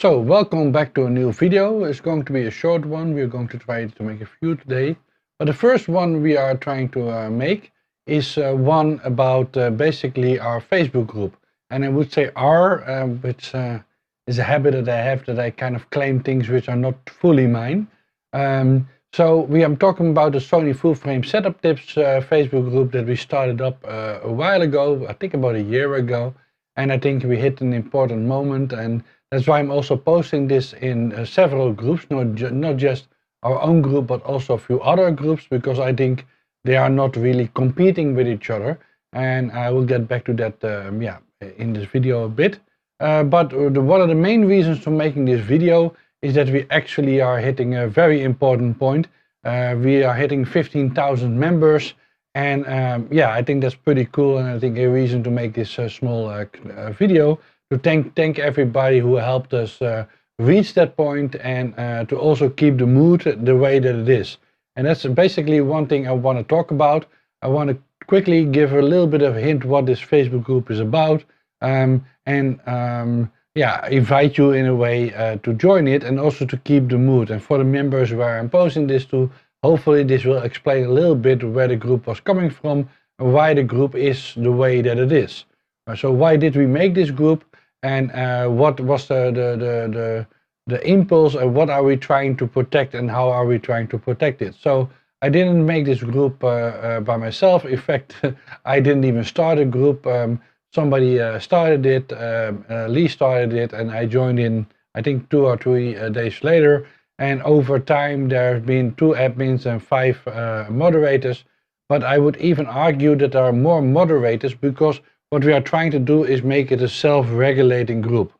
So, welcome back to a new video. It's going to be a short one. We're going to try to make a few today. But the first one we are trying to make is one about basically our Facebook group. And I would say which is a habit that I have, that I kind of claim things which are not fully mine. So we are talking about the Sony full frame setup tips Facebook group that we started up a while ago, I think about a year ago. And I think we hit an important moment, and that's why I'm also posting this in several groups, not just our own group, but also a few other groups, because I think they are not really competing with each other. And I will get back to that in this video a bit. But one of the main reasons for making this video is that we actually are hitting a very important point. We are hitting 15,000 members. And I think that's pretty cool, and I think a reason to make this small video to thank everybody who helped us reach that point, and to also keep the mood the way that it is. And that's basically one thing I want to talk about. I want to quickly give a little bit of a hint what this Facebook group is about, invite you in a way to join it, and also to keep the mood. And for the members where I'm posting this to, hopefully this will explain a little bit where the group was coming from and why the group is the way that it is. So why did we make this group, and what was the impulse, and what are we trying to protect, and how are we trying to protect it? So I didn't make this group by myself. In fact, I didn't even start a group. Somebody started it, Lee started it, and I joined in, I think 2 or 3 days later. And over time there have been 2 admins and 5 moderators. But I would even argue that there are more moderators, because what we are trying to do is make it a self-regulating group.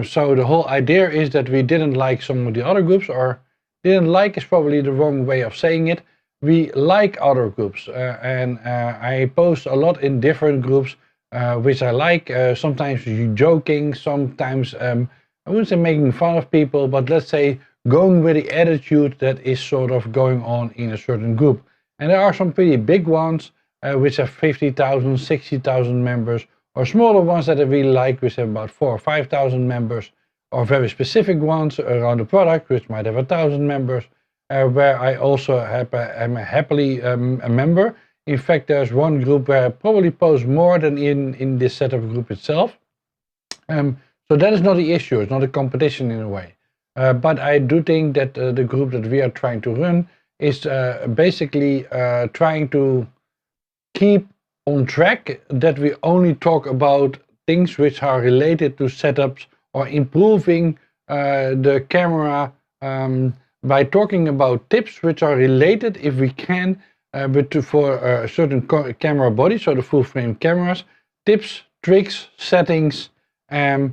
So the whole idea is that we didn't like some of the other groups, or didn't like is probably the wrong way of saying it. We like other groups, and I post a lot in different groups, which I like, sometimes joking, sometimes I wouldn't say making fun of people, but let's say going with the attitude that is sort of going on in a certain group. And there are some pretty big ones which have 50,000, 60,000 members, or smaller ones that I really like, which have about 4,000 or 5,000 members, or very specific ones around the product which might have 1,000 members, where I also am happily a member. In fact, there's one group where I probably post more than in this setup group itself. So that is not the issue, it's not a competition in a way. But I do think that the group that we are trying to run is basically trying to keep on track that we only talk about things which are related to setups or improving the camera, by talking about tips which are related, if we can, for a certain camera body, so the full frame cameras, tips, tricks, settings, a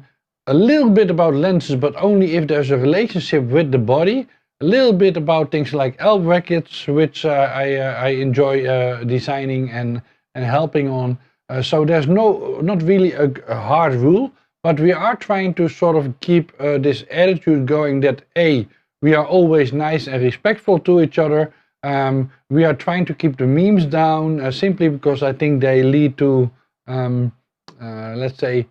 little bit about lenses, but only if there's a relationship with the body. A little bit about things like L brackets, which I enjoy designing and helping on. So there's not really a hard rule, but we are trying to sort of keep this attitude going that we are always nice and respectful to each other. We are trying to keep the memes down, simply because I think they lead to, let's say,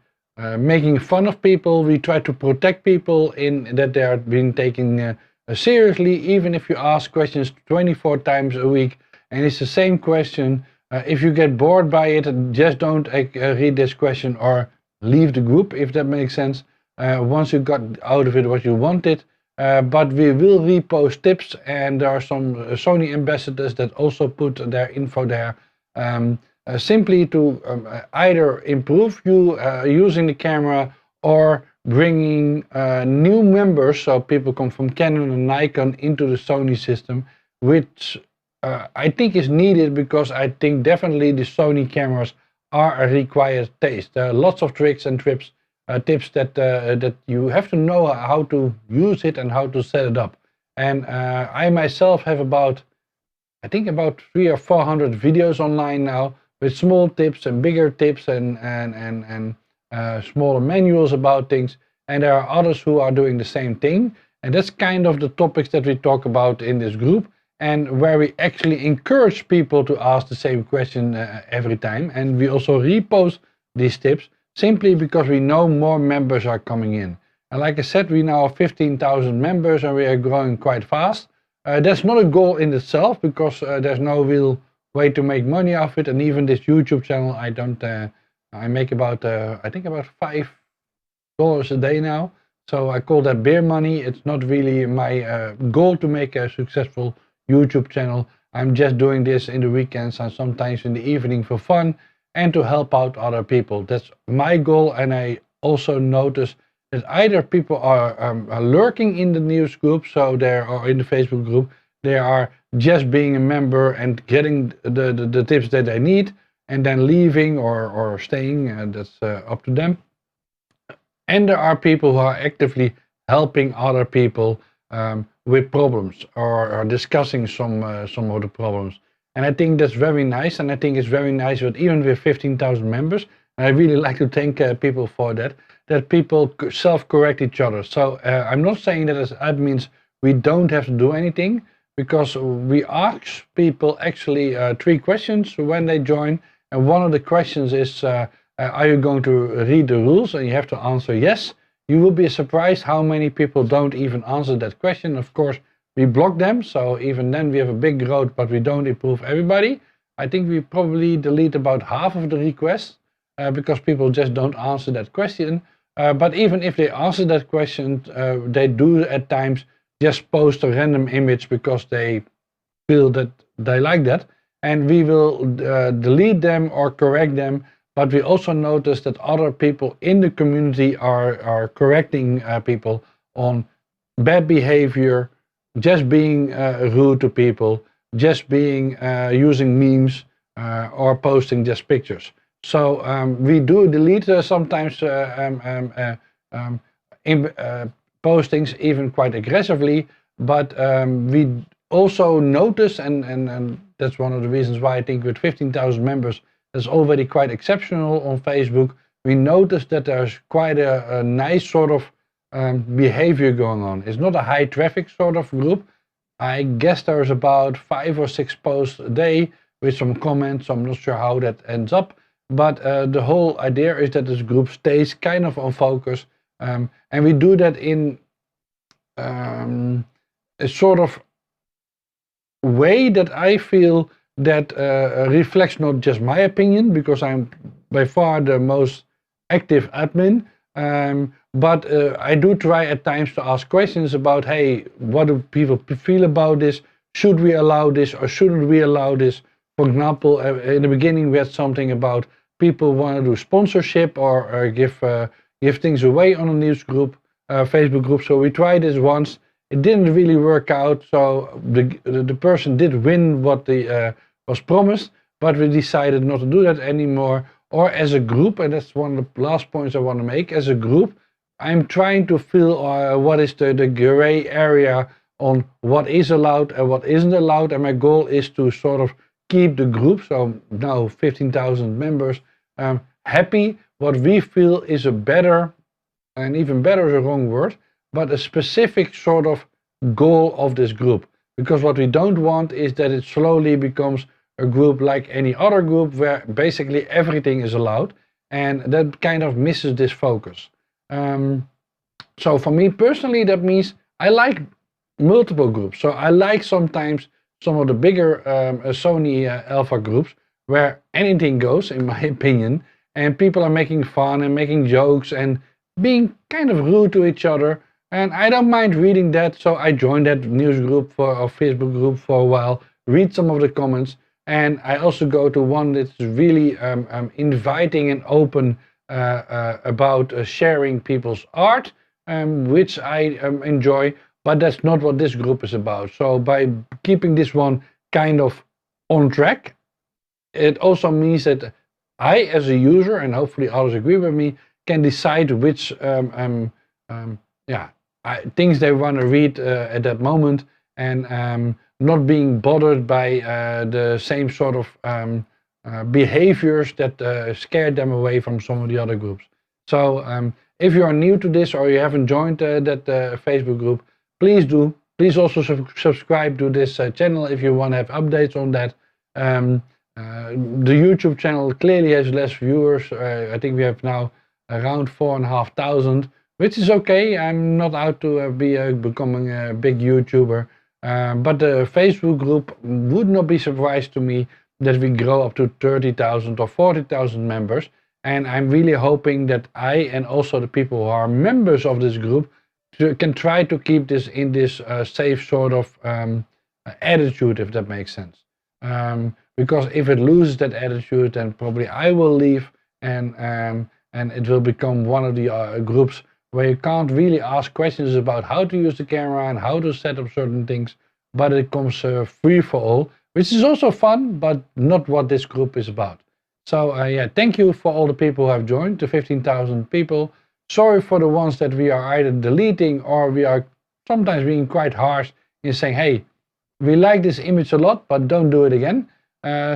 making fun of people. We try to protect people in that they are being taken seriously, even if you ask questions 24 times a week and it's the same question. If you get bored by it, just don't read this question or leave the group, if that makes sense, once you got out of it what you wanted. But we will repost tips, and there are some Sony ambassadors that also put their info there, simply to either improve you using the camera, or bringing new members, so people come from Canon and Nikon into the Sony system, which I think is needed, because I think definitely the Sony cameras are a required taste. There are lots of tricks and tips that you have to know how to use it and how to set it up. And I myself have about 300 or 400 videos online now, with small tips and bigger tips and smaller manuals about things. And there are others who are doing the same thing. And that's kind of the topics that we talk about in this group, and where we actually encourage people to ask the same question every time. And we also repost these tips, simply because we know more members are coming in. And like I said, we now have 15,000 members and we are growing quite fast. That's not a goal in itself because there's no real way to make money off it. And even this YouTube channel, I make about, I think about $5 a day now. So I call that beer money. It's not really my goal to make a successful YouTube channel. I'm just doing this in the weekends and sometimes in the evening for fun and to help out other people. That's my goal. And I also notice that either people are lurking in the news group, so they are in the Facebook group, they are just being a member and getting the tips that they need and then leaving or staying, that's up to them. And there are people who are actively helping other people with problems or discussing some of the problems. And I think that's very nice. And I think it's very nice that even with 15,000 members, and I really like to thank people for that people self-correct each other. So I'm not saying that as admins we don't have to do anything, because we ask people actually 3 questions when they join. And one of the questions is, are you going to read the rules? And you have to answer yes. You will be surprised how many people don't even answer that question. Of course, we block them, so even then we have a big growth, but we don't improve everybody. I think we probably delete about half of the requests because people just don't answer that question. But even if they answer that question, they do at times just post a random image because they feel that they like that. And we will delete them or correct them. But we also notice that other people in the community are correcting people on bad behavior, just being rude to people, just being using memes or posting just pictures. So we do delete sometimes postings even quite aggressively, but we also notice, and that's one of the reasons why I think with 15,000 members, that's already quite exceptional on Facebook. We noticed that there's quite a nice sort of behavior going on. It's not a high traffic sort of group. I guess there's about 5 or 6 posts a day with some comments. I'm not sure how that ends up, but the whole idea is that this group stays kind of on focus, and we do that in a sort of way that I feel that reflects not just my opinion, because I'm by far the most active admin, but I do try at times to ask questions about, hey, what do people feel about this? Should we allow this or shouldn't we allow this? For example, in the beginning we had something about people want to do sponsorship or give things away on a news group, Facebook group. So we tried this once. It didn't really work out. So the person did win what was promised, but we decided not to do that anymore. Or as a group, and that's one of the last points I want to make, as a group, I'm trying to feel what is the gray area on what is allowed and what isn't allowed. And my goal is to sort of keep the group, so now 15,000 members, happy. What we feel is a better, and even better is a wrong word, but a specific sort of goal of this group. Because what we don't want is that it slowly becomes a group like any other group where basically everything is allowed, and that kind of misses this focus. So for me personally, that means I like multiple groups. So I like sometimes some of the bigger Sony alpha groups where anything goes, in my opinion, and people are making fun and making jokes and being kind of rude to each other. And I don't mind reading that, so I joined that news group or Facebook group for a while, read some of the comments, and I also go to one that's really inviting and open about sharing people's art, which I enjoy, but that's not what this group is about. So by keeping this one kind of on track, it also means that I, as a user, and hopefully others agree with me, can decide which things they want to read at that moment, and not being bothered by the same sort of behaviors that scared them away from some of the other groups. So if you are new to this or you haven't joined that Facebook group, please do. Please also subscribe to this channel if you want to have updates on that. The YouTube channel clearly has less viewers. I think we have now around 4,500, which is okay. I'm not out to becoming a big YouTuber, but the Facebook group would not be surprised to me that we grow up to 30,000 or 40,000 members. And I'm really hoping that I and also the people who are members of this group can try to keep this in this safe sort of attitude, if that makes sense. Because if it loses that attitude, then probably I will leave, and it will become one of the groups where you can't really ask questions about how to use the camera and how to set up certain things, but it comes free for all, which is also fun, but not what this group is about. So yeah, thank you for all the people who have joined, the 15,000 people. Sorry for the ones that we are either deleting or we are sometimes being quite harsh in saying, hey, we like this image a lot, but don't do it again.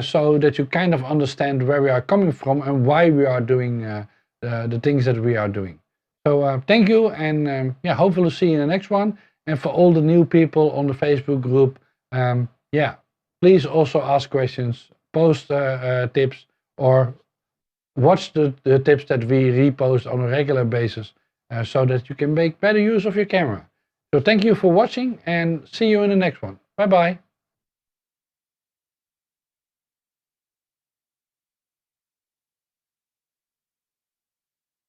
So that you kind of understand where we are coming from and why we are doing the things that we are doing. So thank you, and yeah, hopefully see you in the next one. And for all the new people on the Facebook group, yeah, please also ask questions, post tips, or watch the tips that we repost on a regular basis, so that you can make better use of your camera. So thank you for watching, and see you in the next one. Bye bye.